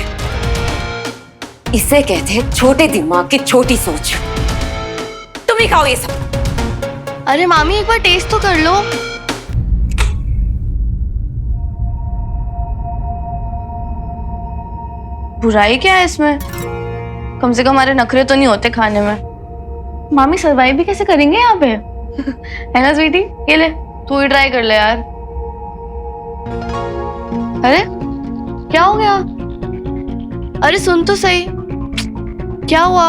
इसे कहते हैं छोटे दिमाग की छोटी सोच। तुम ही खाओ ये सब। अरे मामी, एक बार टेस्ट तो कर लो। बुराई क्या है इसमें? कम से कम हमारे नखरे तो नहीं होते खाने में। मामी सरवाइव भी कैसे करेंगे यहाँ पे? है ना स्वीटी? ये ले, तू ही ट्राई कर ले यार। अरे क्या हो गया? अरे सुन तो सही, क्या हुआ?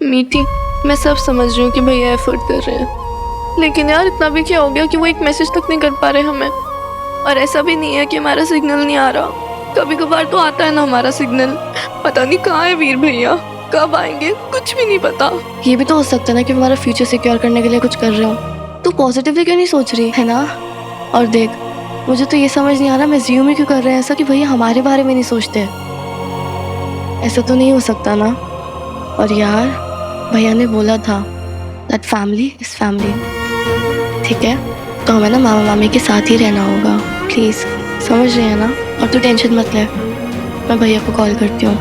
मीठी, मैं सब समझ रही हूँ कि भैया एफर्ट कर रहे हैं, लेकिन यार इतना भी क्या हो गया कि वो एक मैसेज तक नहीं कर पा रहे हमें। और ऐसा भी नहीं है कि हमारा सिग्नल नहीं आ रहा, कभी कभार तो आता है ना हमारा सिग्नल। पता नहीं कहाँ है वीर भैया, कब आएंगे कुछ भी नहीं पता। ये भी तो हो सकता है ना कि हमारा फ्यूचर सिक्योर करने के लिए कुछ कर रहे हो। तू पॉजिटिवली क्यों नहीं सोच रही है ना? और देख, मुझे तो ये समझ नहीं आ रहा मैं ज़्यूम ही क्यों कर रहे हैं ऐसा कि भैया हमारे बारे में नहीं सोचते। ऐसा तो नहीं हो सकता ना। और यार भैया ने बोला था दैट फैमिली इज फैमिली, ठीक है? तो हमें ना मामा मामी के साथ ही रहना होगा, प्लीज़, समझ रहे हैं ना? और तू टेंशन मत ले, मैं भैया को कॉल करती हूँ।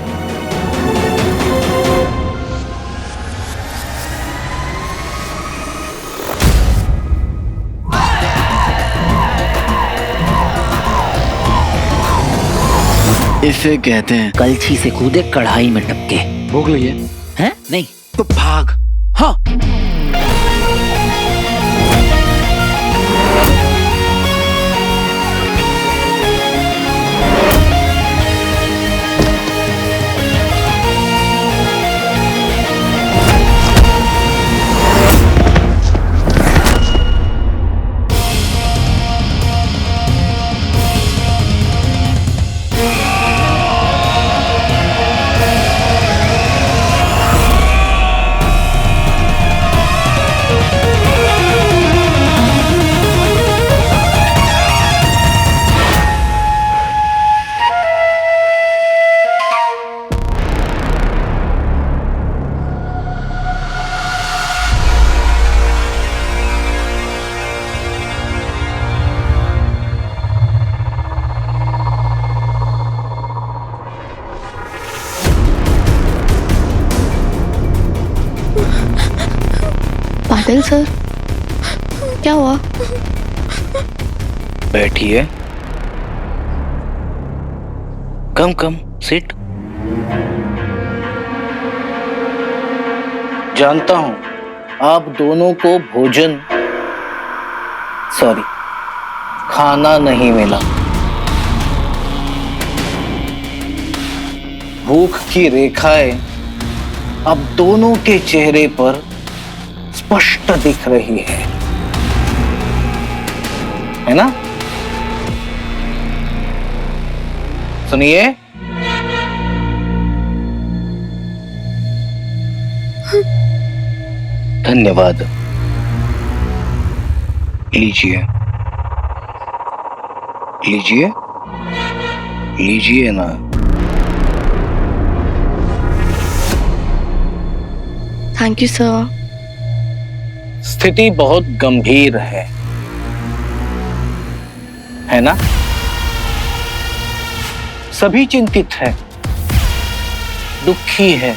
इसे कहते हैं कलछी से कूदे कढ़ाई में टपके। भूख लगी हैं? नहीं तो भाग। हाँ। कपिल सर, क्या हुआ? बैठिए। कम कम सिट। जानता हूं आप दोनों को भोजन खाना नहीं मिला। भूख की रेखाएं अब दोनों के चेहरे पर स्पष्ट दिख रही है ना? सुनिए, धन्यवाद। लीजिए लीजिए लीजिए ना। Thank you sir. स्थिति बहुत गंभीर है ना? सभी चिंतित है, दुखी है,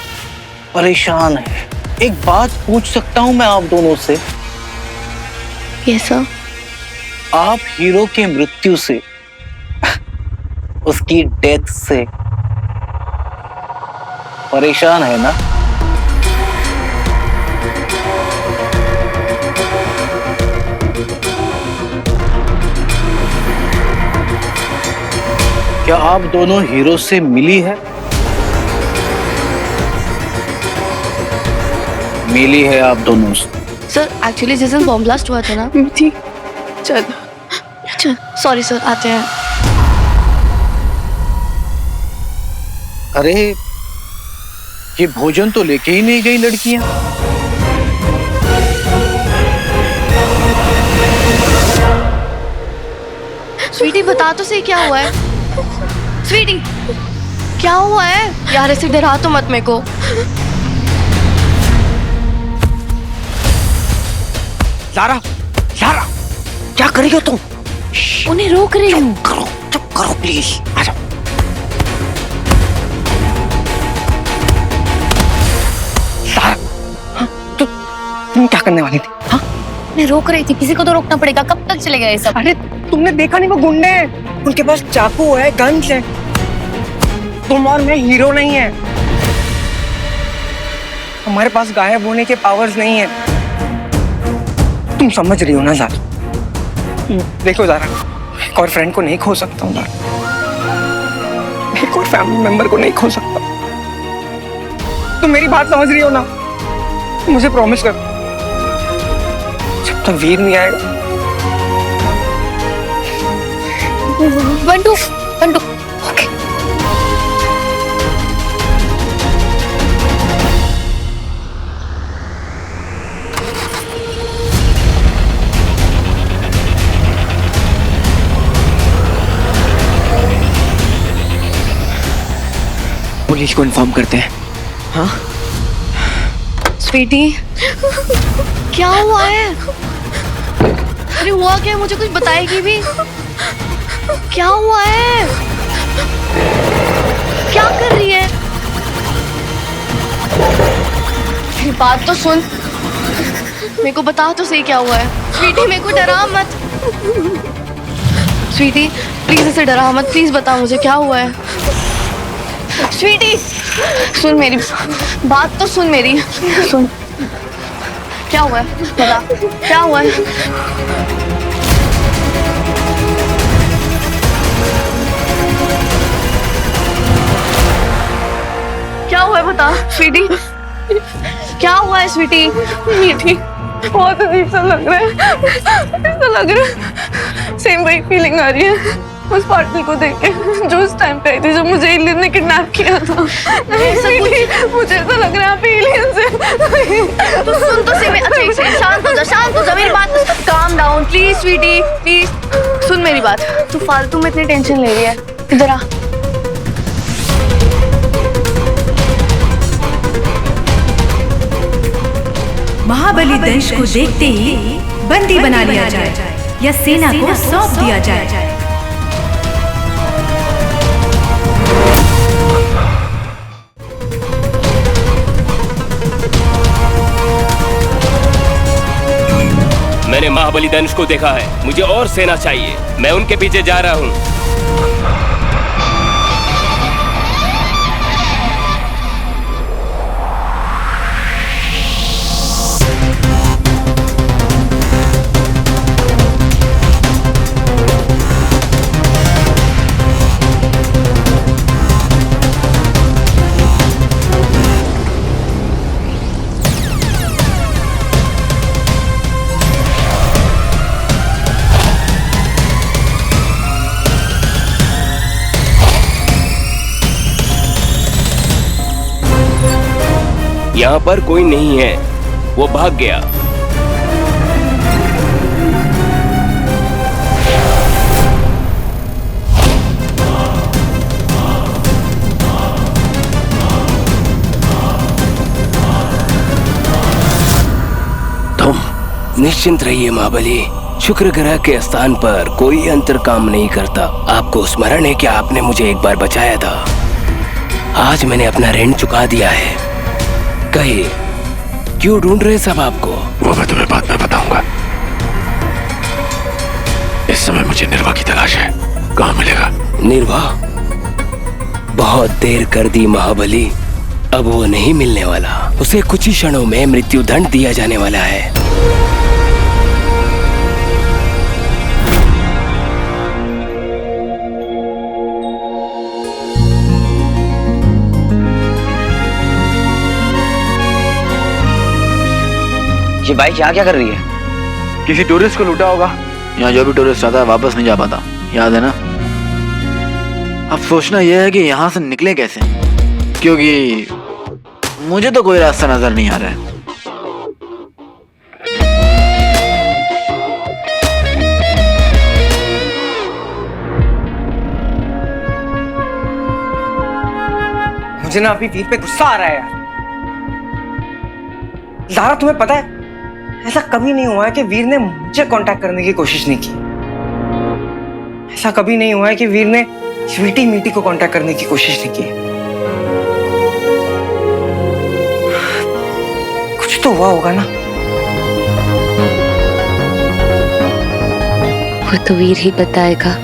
परेशान है। एक बात पूछ सकता हूं मैं आप दोनों से? Yes sir. आप हीरो के मृत्यु से, उसकी डेथ से परेशान है ना? क्या आप दोनों हीरो से मिली है? मिली है आप दोनों से? सर एक्चुअली जिस दिन बॉम्ब ब्लास्ट हुआ था ना, ठीक। चल सॉरी सर, आते हैं। अरे ये भोजन तो लेके ही नहीं गई लड़कियां। स्वीटी बता तो सही क्या हुआ है। स्वीटी क्या हुआ है यार? ऐसे डरा तो मत मेरे को। लारा, लारा, क्या कर रही हो तुम? उन्हें रोक रही हूँ। चुप करो प्लीज। आ जाओ। लारा, तुम क्या करने वाली थी? हाँ? मैं रोक रही थी, किसी को तो रोकना पड़ेगा। कब तक चले गए सब? अरे तुमने देखा नहीं, वो गुंडे हैं, उनके पास चाकू है, गन्स है। तुम और मैं हीरो नहीं है, हमारे पास गायब होने के पावर्स नहीं है। तुम समझ रही हो ना ज़ारा? देखो ज़ारा, एक और फ्रेंड को नहीं खो सकता हूँ ज़ारा, एक और फैमिली मेंबर को नहीं खो सकता। तुम मेरी बात समझ रही हो ना? मुझे प्रॉमिस करो, जब तक वीर नहीं आएगा। बंटू, बंटू, ओके। पुलिस को इन्फॉर्म करते हैं। हाँ? स्वीटी क्या हुआ है? अरे हुआ क्या? मुझे कुछ बताएगी भी? क्या हुआ है? क्या कर रही है? मेरी बात तो सुन, मेरे को बता तो सही क्या हुआ है। स्वीटी मेरे को डरा मत। स्वीटी प्लीज इसे डरा मत, प्लीज बता मुझे क्या हुआ है। स्वीटी सुन मेरी बात तो सुन मेरी, सुन क्या हुआ है, बता क्या हुआ है। क्या हुआ है बता स्वीटी, क्या हुआ है स्वीटी। मीठी बहुत अजीब सा लग रहा है, ऐसा लग रहा है सेम वही फीलिंग आ रही है उस पार्टी को देख के जो उस टाइम पे आई थी, जब मुझे एलियन ने किडनैप किया था। मुझे ऐसा लग रहा है आप एलियन से। तो सुन तो सही, अच्छा एक सेकंड, शांत हो जा, मेरी बात calm down please sweetie, please सुन मेरी बात। तू फालतू में इतनी टेंशन ले रही है, इधर आ। महाबली दंश को देखते ही बंदी बना लिया जाए या सेना को सौंप दिया जाए। मैंने महाबली दंश को देखा है। मुझे और सेना चाहिए। मैं उनके पीछे जा रहा हूँ। यहाँ पर कोई नहीं है, वो भाग गया। तुम निश्चिंत रहिए महाबली। शुक्र ग्रह के स्थान पर कोई अंतर काम नहीं करता। आपको स्मरण है कि आपने मुझे एक बार बचाया था। आज मैंने अपना ऋण चुका दिया है। कहिए, क्यों ढूंढ रहे सब आपको? वो मैं तुम्हें बाद में बताऊंगा। इस समय मुझे निर्वा की तलाश है। कहाँ मिलेगा? निर्वा? बहुत देर कर दी महाबली। अब वो नहीं मिलने वाला। उसे कुछ ही क्षणों में मृत्यु दंड दिया जाने वाला है। ये बाइक यहाँ क्या कर रही है? किसी टूरिस्ट को लूटा होगा। यहाँ जो भी टूरिस्ट आता है वापस नहीं जा पाता, याद है ना? अब सोचना यह है कि यहाँ से निकले कैसे, क्योंकि मुझे तो कोई रास्ता नजर नहीं आ रहा है। मुझे ना अभी वीर पे गुस्सा आ रहा है यार। ज़ारा, तुम्हें पता है ऐसा कभी नहीं हुआ है कि वीर ने मुझे कांटेक्ट करने की कोशिश नहीं की। ऐसा कभी नहीं हुआ है कि वीर ने स्वीटी मीटी को कांटेक्ट करने की कोशिश नहीं की। कुछ तो हुआ होगा ना। वो तो वीर ही बताएगा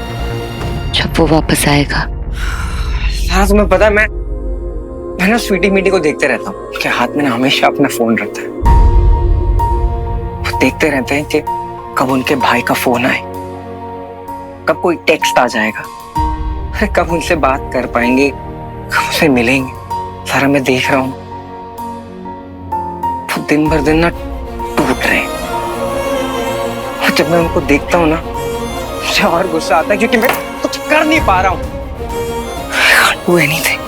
जब वो वापस आएगा। ज़ारा, तुम्हें पता है मैं ना स्वीटी मीटी को देखते रहता हूँ। उनके हाथ में ना हमेशा अपना फोन रहता है। देखते रहते हैं कि कब उनके भाई का फोन आए, कब कोई टेक्स्ट आ जाएगा, अरे कब उनसे बात कर पाएंगे, कब उनसे मिलेंगे। सारा मैं देख रहा हूं वो दिन भर दिन ना टूट रहे हैं। और जब मैं उनको देखता हूं ना मुझे और गुस्सा आता है, क्योंकि मैं कुछ कर नहीं पा रहा हूं। I can't do anything.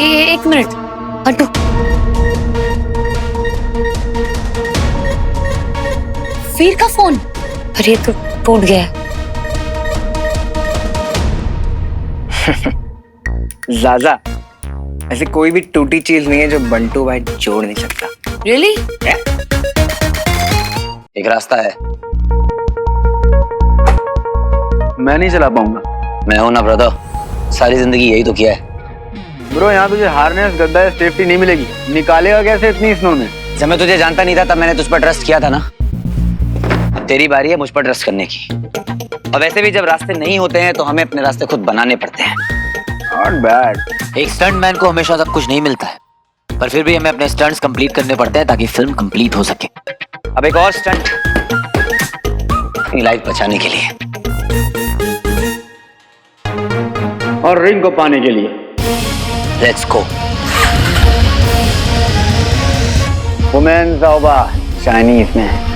एक मिनट हटो। वीर का फोन, पर ये तो टूट गया। ज़ाज़ा, ऐसी कोई भी टूटी चीज नहीं है जो बंटू भाई जोड़ नहीं सकता। रियली? एक रास्ता है। मैं नहीं चला पाऊंगा। मैं हूं ना ब्रदर, सारी जिंदगी यही तो किया है। ब्रो, यहाँ तुझे हार्नेस, गद्दा, सेफ्टी नहीं मिलेगी। निकालेगा कैसे इतनी स्नो में? जब मैं तुझे जानता नहीं था तब मैंने तुझ पर ट्रस्ट किया था ना। अब तेरी बारी है मुझ पर ट्रस्ट करने की। और वैसे भी जब रास्ते नहीं होते हैं तो हमें अपने रास्ते खुद बनाने पड़ते हैं। Not bad। एक स्टंटमैन को हमेशा सब कुछ नहीं मिलता है, पर फिर भी हमें अपने स्टंट्स कंप्लीट करने पड़ते हैं ताकि फिल्म कंप्लीट हो सके। अब एक और स्टंट अपनी लाइफ बचाने के लिए और रिंग को पाने के लिए। Let's go. वुमेन ज़ौबा चाइनीज में।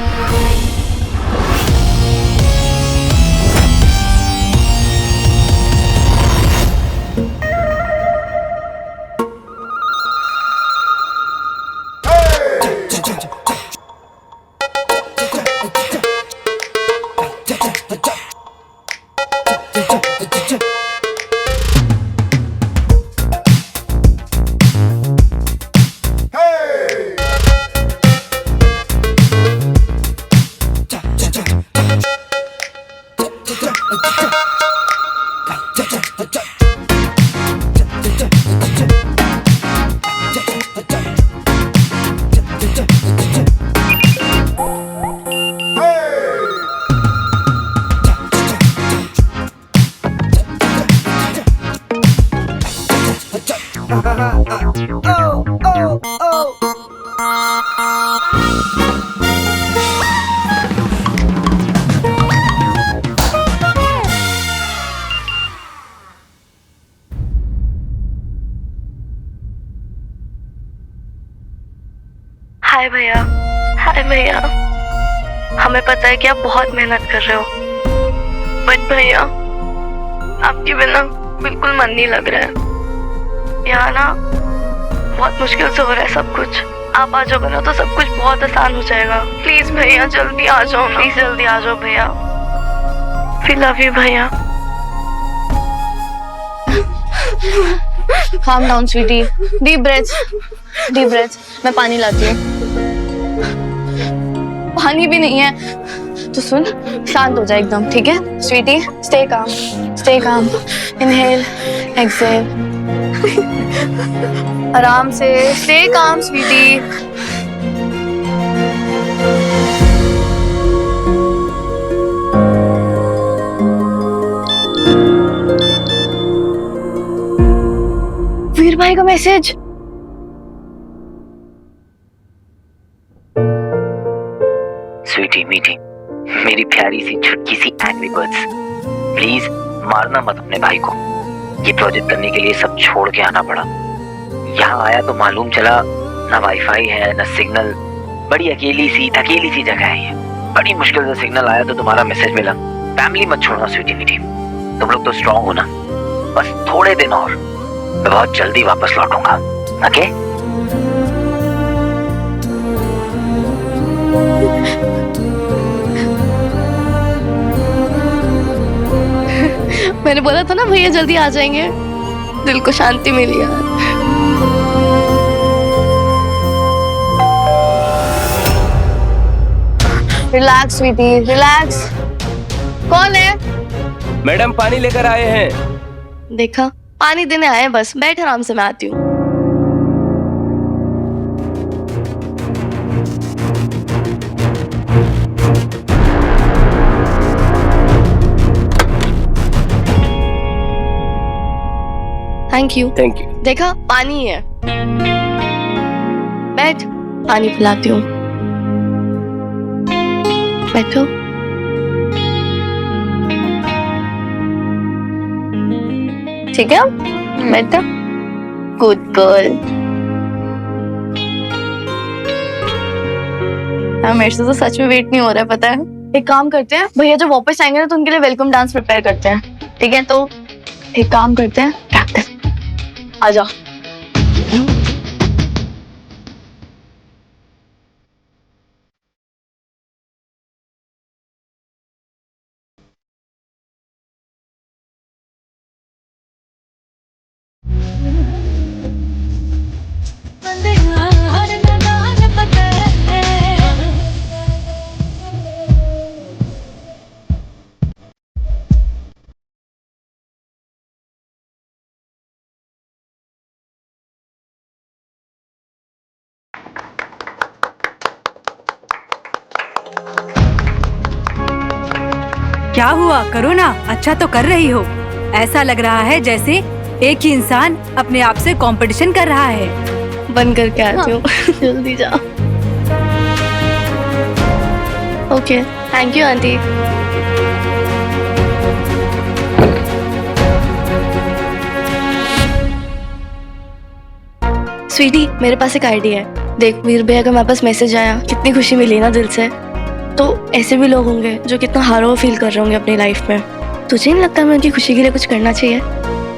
हाय भैया, हाय भैया। हमें पता है कि आप बहुत मेहनत कर रहे हो, बट भैया आपके बिना बिल्कुल मन नहीं लग रहा है। यहाँ ना बहुत मुश्किल से हो रहा है सब कुछ। आप आ जाओगे ना तो सब कुछ बहुत आसान हो जाएगा। प्लीज भैया जल्दी आ जाओ, प्लीज जल्दी आ जाओ भैया। वी लव यू भैया। Calm down, sweetie. Deep breath. Deep breath. मैं पानी लाती हूँ। पानी भी नहीं है तो सुन, शांत हो जा एकदम, ठीक है? Sweetie, stay calm. Stay calm. Inhale, exhale. आराम से. Stay calm, sweetie. वीर भाई का मैसेज। स्वीटी मीठी, मेरी प्यारी सी छुटकी सी एंग्री बर्ड्स, प्लीज मारना मत अपने भाई को। ये प्रोजेक्ट करने के लिए सब छोड़ के आना पड़ा। यहाँ आया तो मालूम चला ना वाईफाई है ना सिग्नल। बड़ी अकेली सी जगह है ये। बड़ी मुश्किल से सिग्नल आया तो तुम्हारा मैसेज मिला। फैमिली मत छोड़ना स्वीटी मीठी, तुम लोग तो स्ट्रांग हो ना। बस थोड़े दिन और, मैं बहुत जल्दी वापस लौटूंगा। ओके? मैंने बोला था ना भैया जल्दी आ जाएंगे। दिल को शांति मिली यार। Relax sweety, relax. कौन है? मैडम पानी लेकर आए हैं। देखा, पानी देने आए हैं बस। बैठ आराम से, मैं आती हूँ। Thank you. Thank you. देखा, पानी है। बैठ, पानी पिलाती हूँ। बैठो। ठीक है, बैठो। Good girl. मेरे से तो सच में वेट नहीं हो रहा है, पता है। एक काम करते हैं, भैया जब वापस आएंगे ना तो उनके लिए वेलकम डांस प्रिपेयर करते हैं, ठीक है? तो एक काम करते हैं, प्रैक्टिस। आ जाओ। क्या हुआ, करो ना। अच्छा तो कर रही हो। ऐसा लग रहा है जैसे एक ही इंसान अपने आप से कंपटीशन कर रहा है। बंद करके आती हूँ। जल्दी जाओ। Okay, thank you aunty. Sweety, मेरे पास एक आइडिया है। देख, वीर भैया का मेरे पास मैसेज आया, कितनी खुशी मिली ना दिल से। तो ऐसे भी लोग होंगे जो कितना हारा हुआ फील कर रहे होंगे अपनी लाइफ में। तुझे नहीं लगता हमें उनकी खुशी के लिए कुछ करना चाहिए?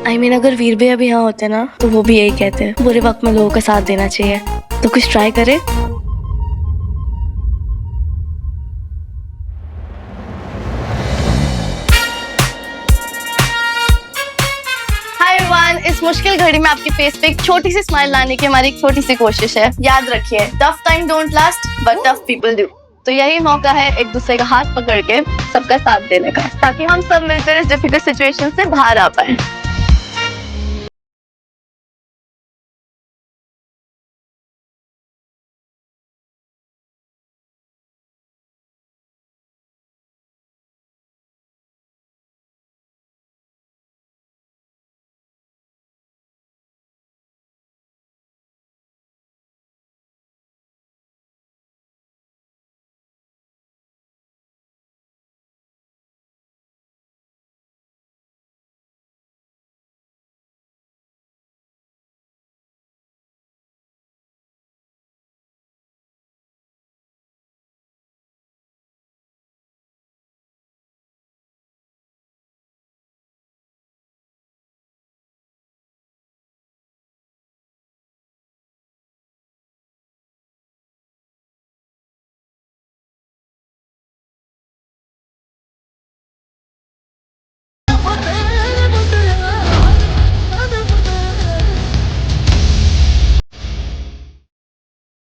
I mean, अगर वीर भैया भी यहाँ होते ना तो वो भी यही कहते, बुरे वक्त में लोगों का साथ देना चाहिए। तो कुछ ट्राई करे। हाय एवरीवन, इस मुश्किल घड़ी में आपके फेस पे एक छोटी सी स्माइल लाने की हमारी एक छोटी सी कोशिश है। याद रखिए, tough time don't last but tough people do. तो यही मौका है एक दूसरे का हाथ पकड़ के सबका साथ देने का, ताकि हम सब मिलकर इस डिफिकल्ट सिचुएशन से बाहर आ पाए।